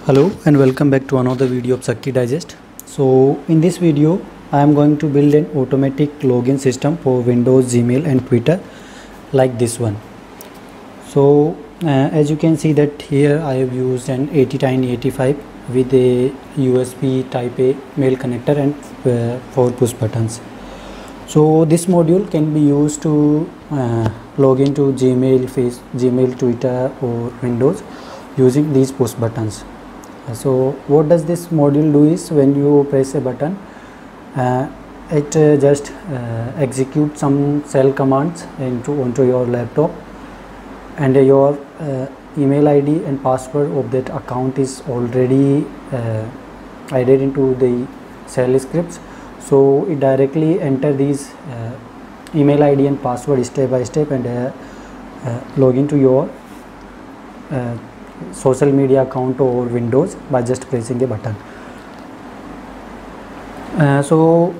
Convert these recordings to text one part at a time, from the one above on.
Hello and welcome back to another video of Sakki Digest. So in this video I am going to build an automatic login system for Windows, Gmail and Twitter like this one. So as you can see that here I have used an 80Tiny85 with a USB type A mail connector and 4 push buttons. So this module can be used to log into Gmail, Twitter or Windows using these push buttons. So what does this module do is when you press a button, it just executes some shell commands onto your laptop, and your email ID and password of that account is already added into the shell scripts. So it directly enter these email ID and password step by step and log into your social media account or Windows by just pressing a button. So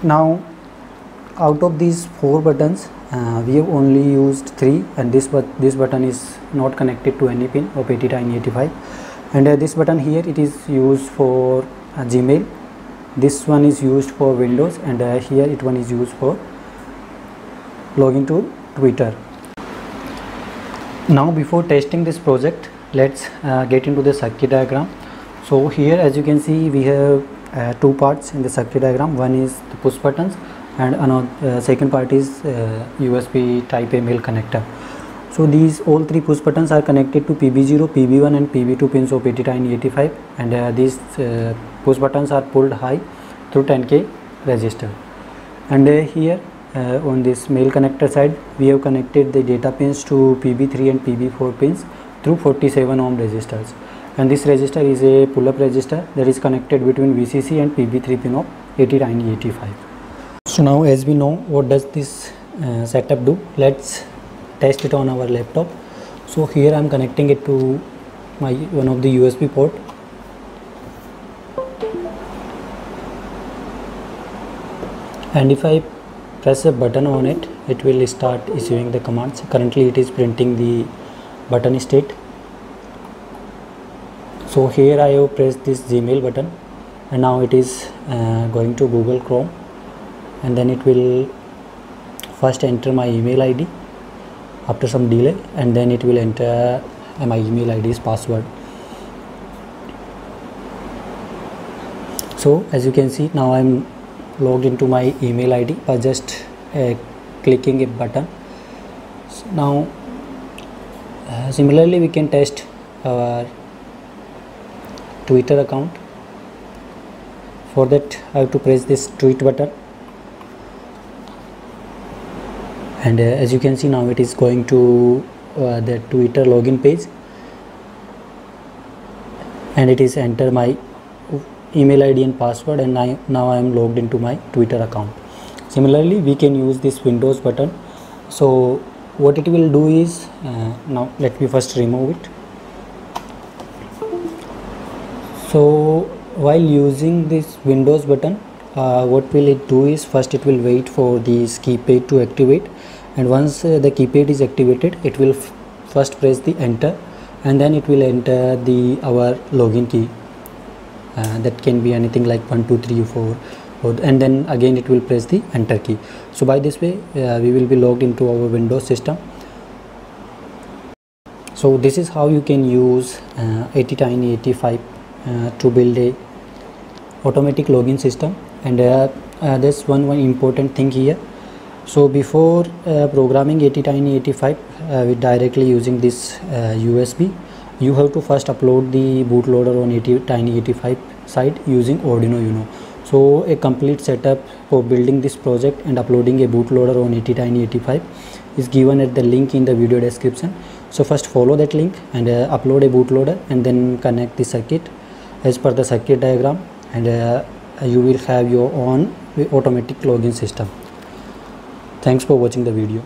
now out of these 4 buttons we have only used 3, and this button is not connected to any pin of 80Tiny85, and this button here it is used for Gmail, this one is used for Windows, and here it one is used for login to Twitter. Now before testing this project, let's get into the circuit diagram. So here as you can see we have 2 parts in the circuit diagram. One is the push buttons and another second part is USB type A mail connector. So these all 3 push buttons are connected to PB0, PB1 and PB2 pins of 80Tiny85, and these push buttons are pulled high through 10K resistor. And here on this mail connector side we have connected the data pins to PB3 and PB4 pins through 47 ohm resistors, and this resistor is a pull-up resistor that is connected between VCC and PB3 pin of 80Tiny85. So now as we know what does this setup do, let's test it on our laptop. So here I am connecting it to my one of the USB port. And if I press a button on it, it will start issuing the commands. Currently it is printing the button state. So here I have pressed this Gmail button, and now it is going to Google Chrome, and then it will first enter my email ID after some delay, and then it will enter my email ID's password. So as you can see now I am logged into my email ID by just clicking a button. So now similarly we can test our Twitter account. For that I have to press this tweet button, and as you can see now it is going to the Twitter login page, and it is enter my email ID and password, and now I am logged into my Twitter account. Similarly we can use this Windows button. So what it will do is now let me first remove it. So while using this Windows button, what will it do is first it will wait for this keypad to activate, and once the keypad is activated it will first press the enter, and then it will enter our login key. That can be anything like 1 2 3 4, and then again it will press the enter key. So by this way we will be logged into our Windows system. So this is how you can use 80Tiny85 to build a automatic login system. And there's one important thing here. So before programming 80Tiny85 with directly using this USB, you have to first upload the bootloader on 80Tiny85 site using Arduino Uno. So a complete setup for building this project and uploading a bootloader on 80Tiny85 is given at the link in the video description. So first follow that link and upload a bootloader, and then connect the circuit as per the circuit diagram, and you will have your own automatic login system. Thanks for watching the video.